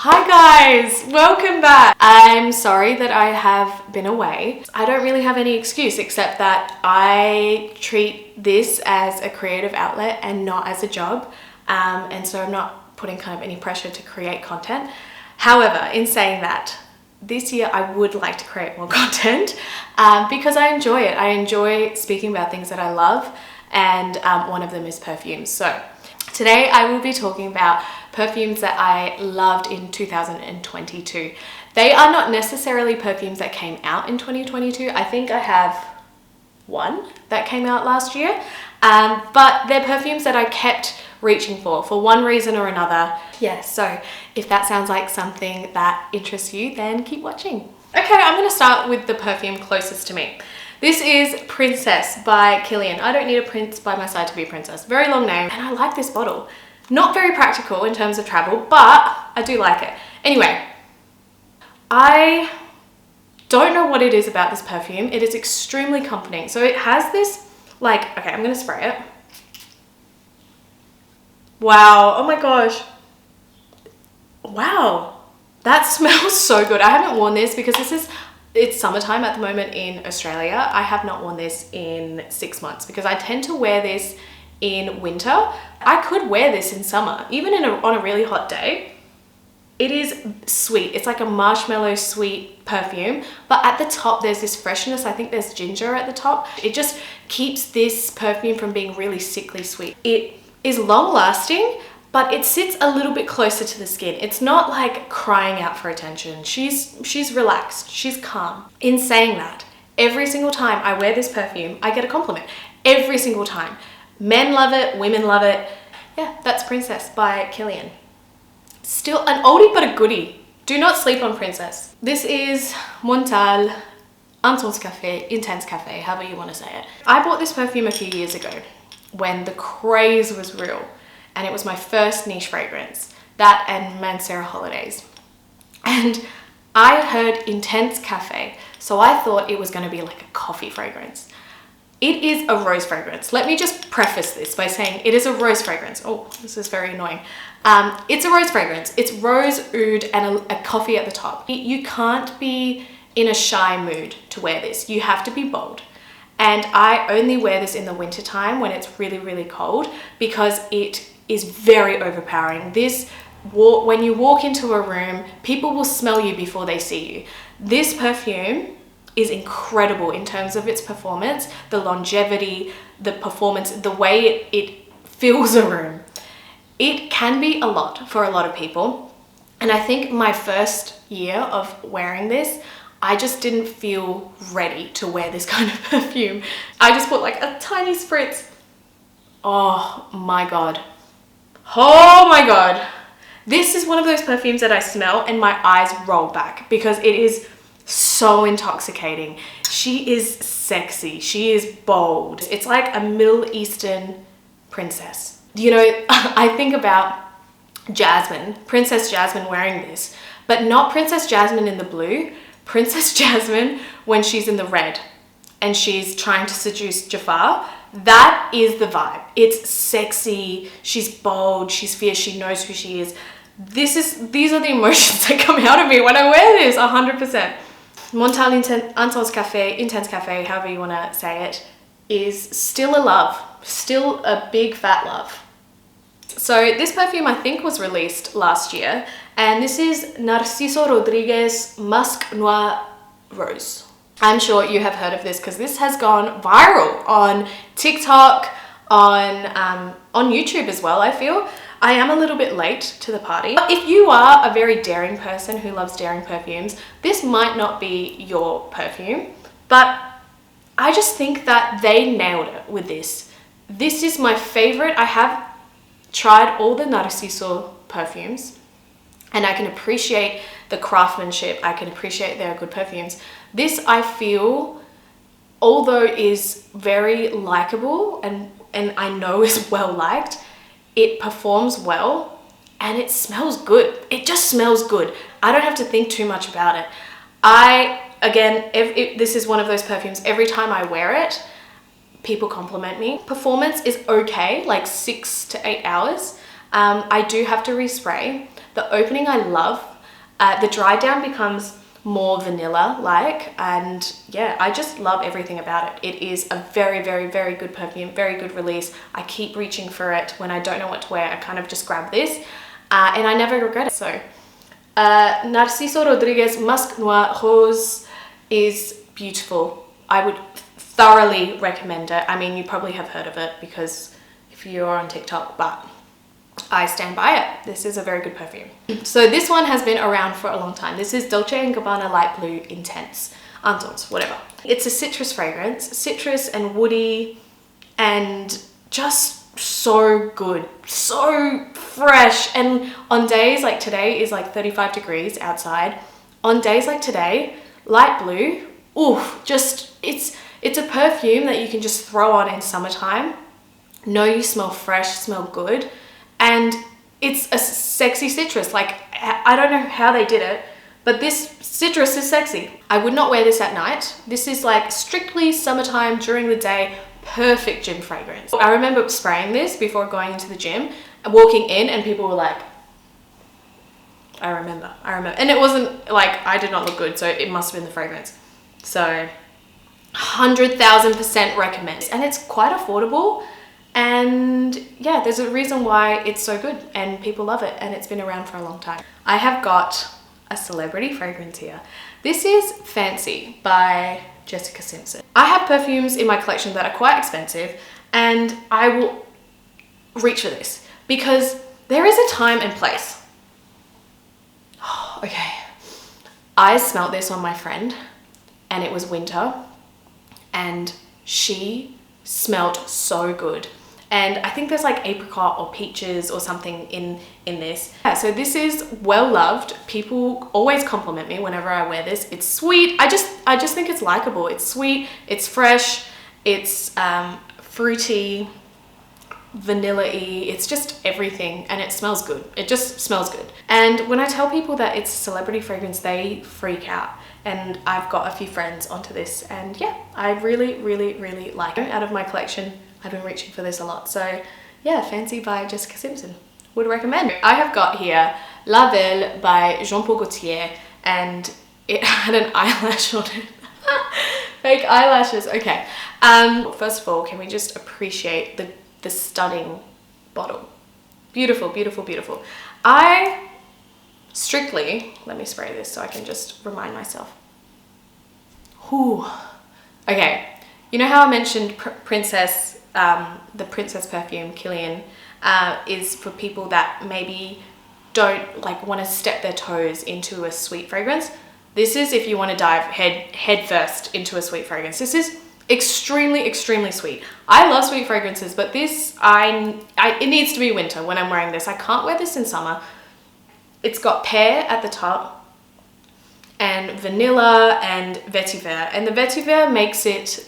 Hi guys, welcome back. I'm sorry that I have been away. I don't really have any excuse except that I treat this as a creative outlet and not as a job. And so I'm not putting kind of any pressure to create content. However, in saying that, this year I would like to create more content because I enjoy it. I enjoy speaking about things that I love, and one of them is perfumes. So today I will be talking about perfumes that I loved in 2022. They are not necessarily perfumes that came out in 2022. I think I have one that came out last year, but they're perfumes that I kept reaching for one reason or another. Yeah, so if that sounds like something that interests you, then keep watching. Okay, I'm gonna start with the perfume closest to me. This is Princess by Kilian. I don't need a prince by my side to be a princess. Very long name, and I like this bottle. Not very practical in terms of travel, but I do like it. Anyway, I don't know what it is about this perfume. It is extremely comforting. So it has this, like, okay, I'm gonna spray it. Wow, oh my gosh. Wow, that smells so good. I haven't worn this because it's summertime at the moment in Australia. I have not worn this in 6 months because I tend to wear this in winter. I could wear this in summer, even on a really hot day. It is sweet. It's like a marshmallow sweet perfume, but at the top there's this freshness. I think there's ginger at the top. It just keeps this perfume from being really sickly sweet. It is long lasting, but it sits a little bit closer to the skin. It's not like crying out for attention. She's relaxed, she's calm. In saying that, every single time I wear this perfume, I get a compliment. Every single time. Men love it, women love it. Yeah, that's Princess by Kilian. Still an oldie but a goodie. Do not sleep on Princess. This is Montale, Intense Cafe, however you want to say it. I bought this perfume a few years ago when the craze was real, and it was my first niche fragrance. That and Mancera Holidays. And I heard Intense Cafe, so I thought it was going to be like a coffee fragrance. It is a rose fragrance. Let me just preface this by saying it is a rose fragrance. Oh, this is very annoying. It's a rose fragrance. It's rose, oud, and a coffee at the top. You can't be in a shy mood to wear this. You have to be bold. And I only wear this in the winter time when it's really, really cold because it is very overpowering. When you walk into a room, people will smell you before they see you. This perfume is incredible in terms of its performance, the longevity, the performance, the way it fills a room. It can be a lot for a lot of people. And I think my first year of wearing this, I just didn't feel ready to wear this kind of perfume. I just put like a tiny spritz. Oh my God. Oh my God. This is one of those perfumes that I smell and my eyes roll back because it is so intoxicating. She is sexy. She is bold. It's like a Middle Eastern princess. You know, I think about Jasmine, Princess Jasmine wearing this, but not Princess Jasmine in the blue. Princess Jasmine when she's in the red and she's trying to seduce Jafar. That is the vibe. It's sexy. She's bold. She's fierce. She knows who she is. These are the emotions that come out of me when I wear this, 100%. Montale Intense Cafe, however you want to say it, is still a love, still a big fat love. So this perfume I think was released last year, and this is Narciso Rodriguez Musc Noir Rose. I'm sure you have heard of this because this has gone viral on TikTok, on YouTube as well, I feel. I am a little bit late to the party. If you are a very daring person who loves daring perfumes, this might not be your perfume, but I just think that they nailed it with this. This is my favorite. I have tried all the Narciso perfumes and I can appreciate the craftsmanship. I can appreciate their good perfumes. This, I feel, although is very likable and I know is well liked, it performs well and it smells good. It just smells good. I don't have to think too much about it. This is one of those perfumes, every time I wear it, people compliment me. Performance is okay, like 6 to 8 hours. I do have to respray. The opening I love. The dry down becomes more vanilla-like, and yeah, I just love everything about it. It is a very, very, very good perfume, very good release. I keep reaching for it. When I don't know what to wear, I kind of just grab this, and I never regret it. So, Narciso Rodriguez Musc Noir Rose is beautiful. I would thoroughly recommend it. I mean, you probably have heard of it because if you're on TikTok, but I stand by it. This is a very good perfume. So this one has been around for a long time. This is Dolce & Gabbana Light Blue Intense. Intense, whatever. It's a citrus fragrance. Citrus and woody and just so good. So fresh. And on days like today is like 35 degrees outside. On days like today, light blue, oof, just, it's a perfume that you can just throw on in summertime. Know you smell fresh, smell good. And it's a sexy citrus. Like, I don't know how they did it, but this citrus is sexy. I would not wear this at night. This is like strictly summertime, during the day, perfect gym fragrance. I remember spraying this before going into the gym and walking in, and people were like, I remember. And it wasn't like, I did not look good, so it must have been the fragrance. So 100,000% recommend. And it's quite affordable. And yeah, there's a reason why it's so good and people love it, and it's been around for a long time. I have got a celebrity fragrance here. This is Fancy by Jessica Simpson. I have perfumes in my collection that are quite expensive, and I will reach for this because there is a time and place. Okay, I smelled this on my friend and it was winter and she smelled so good. And I think there's like apricot or peaches or something in this. Yeah, so this is well loved. People always compliment me whenever I wear this. It's sweet. I just think it's likable. It's sweet, it's fresh, it's fruity, vanilla-y. It's just everything, and it smells good. It just smells good. And when I tell people that it's a celebrity fragrance, they freak out. And I've got a few friends onto this, and yeah, I really, really, really like it. Out of my collection, I've been reaching for this a lot. So yeah, Fancy by Jessica Simpson. Would recommend. I have got here La Belle by Jean-Paul Gaultier, and it had an eyelash on it. Fake eyelashes. Okay. First of all, can we just appreciate the stunning bottle? Beautiful, beautiful, beautiful. I strictly, let me spray this so I can just remind myself. Whew. Okay. You know how I mentioned Princess, the Princess perfume, Kilian, is for people that maybe don't like want to step their toes into a sweet fragrance. This is if you want to dive head first into a sweet fragrance. This is extremely, extremely sweet. I love sweet fragrances, but this, it needs to be winter when I'm wearing this. I can't wear this in summer. It's got pear at the top and vanilla and vetiver. And the vetiver makes it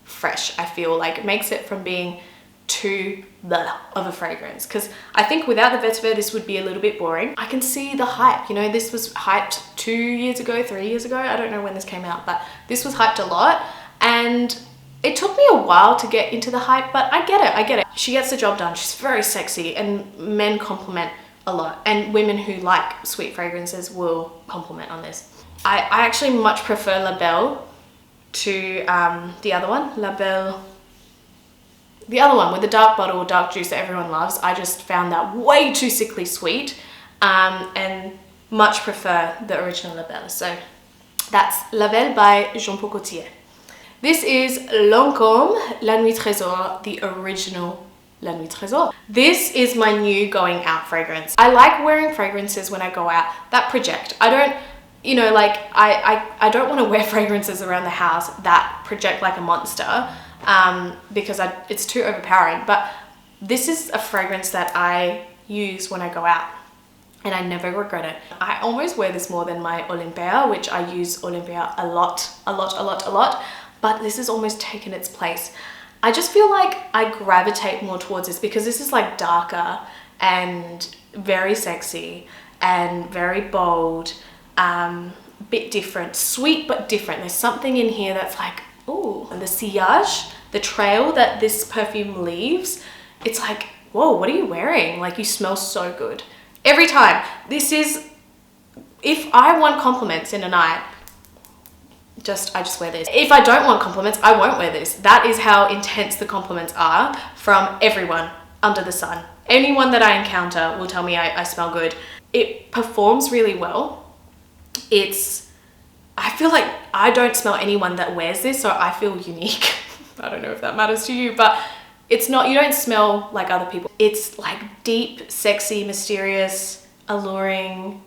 fresh, I feel like. It makes it from being too blah of a fragrance, because I think without the vetiver this would be a little bit boring. I can see the hype, you know, this was hyped 2 years ago, 3 years ago, I don't know when this came out, but this was hyped a lot, and it took me a while to get into the hype, but I get it. She gets the job done. She's very sexy, and men compliment a lot, and women who like sweet fragrances will compliment on this. I actually much prefer La Belle to the other one, La Belle. The other one with the dark bottle, dark juice that everyone loves. I just found that way too sickly sweet, and much prefer the original La Belle. So that's La Belle by Jean-Paul Gaultier. This is Lancôme La Nuit Trésor, the original La Nuit Trésor. This is my new going out fragrance. I like wearing fragrances when I go out that project. I don't, you know, like I don't want to wear fragrances around the house that project like a monster. Because it's too overpowering, but this is a fragrance that I use when I go out and I never regret it. I almost wear this more than my Olympia, which I use Olympia a lot, but this has almost taken its place. I just feel like I gravitate more towards this because this is like darker and very sexy and very bold, bit different, sweet but different. There's something in here that's like, ooh, and the sillage, the trail that this perfume leaves, it's like, whoa, what are you wearing? Like, you smell so good. Every time. This is if I want compliments in a night, I just wear this. If I don't want compliments, I won't wear this. That is how intense the compliments are from everyone under the sun. Anyone that I encounter will tell me I smell good. It performs really well. I feel like I don't smell anyone that wears this, so I feel unique. I don't know if that matters to you, but it's not, you don't smell like other people. It's like deep, sexy, mysterious, alluring,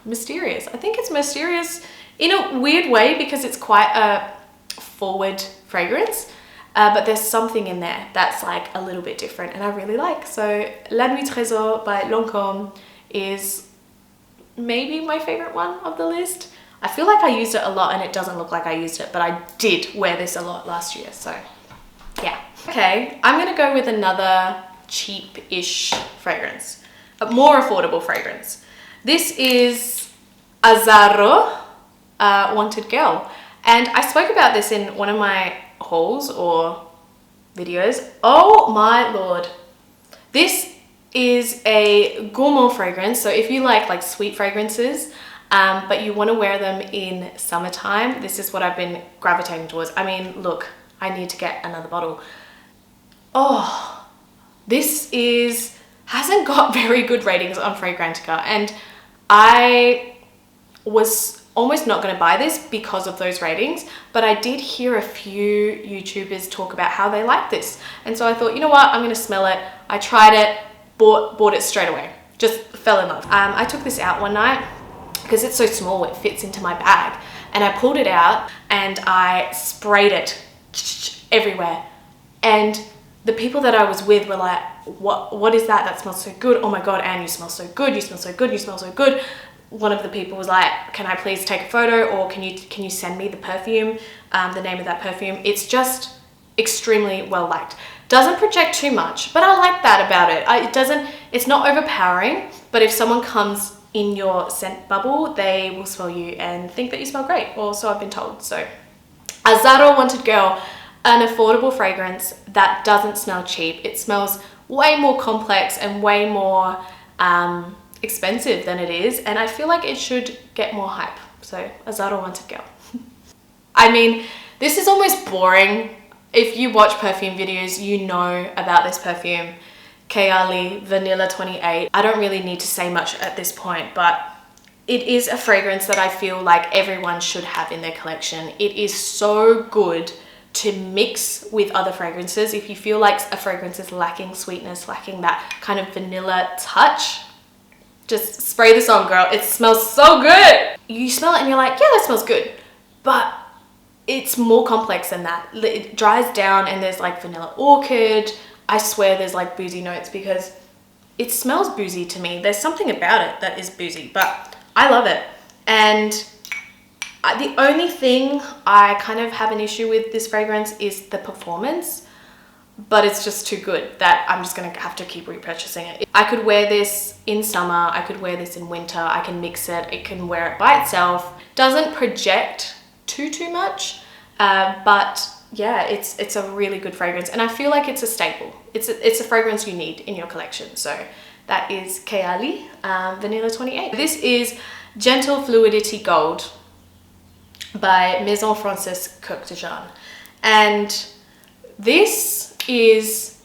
mysterious. I think it's mysterious in a weird way because it's quite a forward fragrance, but there's something in there that's like a little bit different and I really like. So La Nuit Trésor by Lancôme is maybe my favorite one of the list. I feel like I used it a lot and it doesn't look like I used it, but I did wear this a lot last year, so yeah. Okay, I'm gonna go with another cheap-ish fragrance, a more affordable fragrance. This is Azzaro, Wanted Girl. And I spoke about this in one of my hauls or videos. Oh my Lord. This is a gourmand fragrance. So if you like sweet fragrances, but you want to wear them in summertime, this is what I've been gravitating towards. I mean, look, I need to get another bottle. Oh, this hasn't got very good ratings on Fragrantica, and I was almost not going to buy this because of those ratings, but I did hear a few YouTubers talk about how they like this, and so I thought, you know what, I'm going to smell it. I tried it, bought it straight away, just fell in love. I took this out one night because it's so small, it fits into my bag, and I pulled it out and I sprayed it everywhere, and the people that I was with were like, what is that? That smells so good. Oh my God, Anne, you smell so good. You smell so good. You smell so good. One of the people was like, can I please take a photo, or can you send me the perfume, the name of that perfume? It's just extremely well liked. Doesn't project too much, but I like that about it. It's not overpowering, but if someone comes in your scent bubble, they will smell you and think that you smell great, or so I've been told. So Azzaro Wanted Girl, an affordable fragrance that doesn't smell cheap. It smells way more complex and way more expensive than it is, and I feel like it should get more hype. So Azzaro Wanted Girl. I mean, this is almost boring. If you watch perfume videos, you know about this perfume, Kayla Vanilla 28. I don't really need to say much at this point, but it is a fragrance that I feel like everyone should have in their collection. It is so good to mix with other fragrances. If you feel like a fragrance is lacking sweetness, lacking that kind of vanilla touch, just spray this on, girl. It smells so good. You smell it and you're like, yeah, that smells good. But it's more complex than that. It dries down and there's like vanilla orchid. I swear there's like boozy notes because it smells boozy to me. There's something about it that is boozy, but I love it. And the only thing I kind of have an issue with this fragrance is the performance, but it's just too good that I'm just gonna have to keep repurchasing it. I could wear this in summer, I could wear this in winter, I can mix it, I can wear it by itself. Doesn't project too much, but yeah, it's a really good fragrance, and I feel like it's a staple. It's a fragrance you need in your collection. So that is Kayla Vanilla 28. This is Gentle Fluidity Gold by Maison Francis Coq de Jean, and this is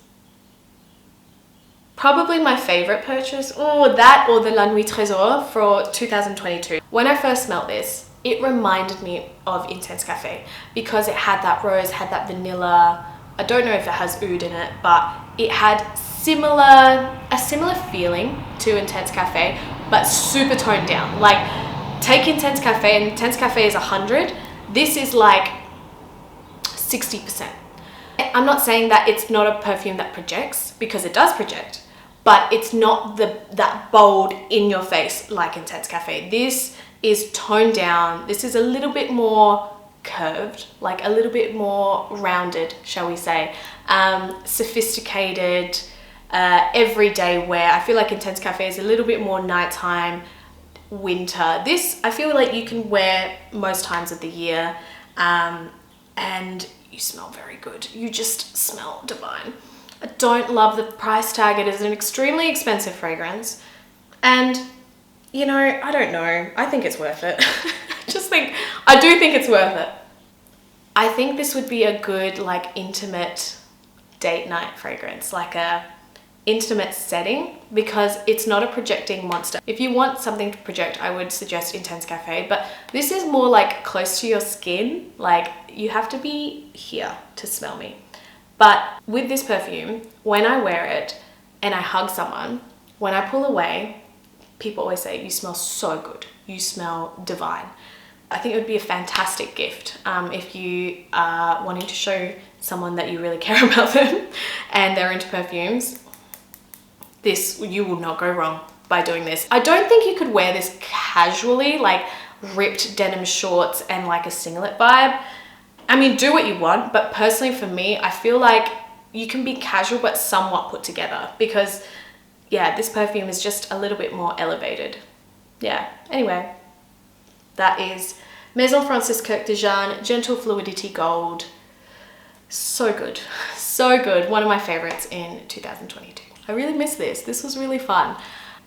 probably my favorite purchase, or that or the La Nuit Trésor for 2022. When I first smelled this, it reminded me of Intense Cafe because it had that rose, had that vanilla. I don't know if it has oud in it, but it had a similar feeling to Intense Cafe, but super toned down. Like, take Intense Cafe, and Intense Cafe is 100. This is like 60%. I'm not saying that it's not a perfume that projects, because it does project, but it's not that bold in your face like Intense Cafe. This is toned down. This is a little bit more curved, like a little bit more rounded, shall we say. Sophisticated, everyday wear. I feel like Intense Cafe is a little bit more nighttime, winter. This, I feel like you can wear most times of the year, and you smell very good. You just smell divine. I don't love the price tag. It is an extremely expensive fragrance, and you know, I don't know. I think it's worth it. I do think it's worth it. I think this would be a good like intimate date night fragrance, like a intimate setting, because it's not a projecting monster. If you want something to project, I would suggest Intense Cafe, but this is more like close to your skin. Like you have to be here to smell me. But with this perfume, when I wear it and I hug someone, when I pull away, people always say, you smell so good. You smell divine. I think it would be a fantastic gift if you are wanting to show someone that you really care about them and they're into perfumes. You will not go wrong by doing this. I don't think you could wear this casually, like ripped denim shorts and like a singlet vibe. I mean, do what you want, but personally for me, I feel like you can be casual but somewhat put together, because yeah, this perfume is just a little bit more elevated. Yeah, anyway. That is Maison Francis Kirk de Jeanne Gentle Fluidity Gold. So good. So good. One of my favorites in 2022. I really miss this. This was really fun.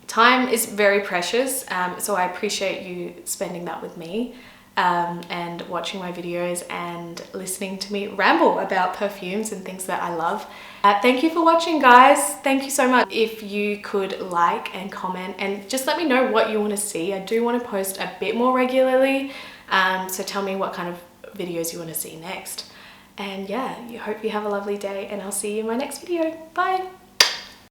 Time is very precious, so I appreciate you spending that with me and watching my videos and listening to me ramble about perfumes and things that I love. Thank you for watching, guys. Thank you so much. If you could like and comment and just let me know what you want to see. I do want to post a bit more regularly, so tell me what kind of videos you want to see next. And yeah, I hope you have a lovely day, and I'll see you in my next video. Bye.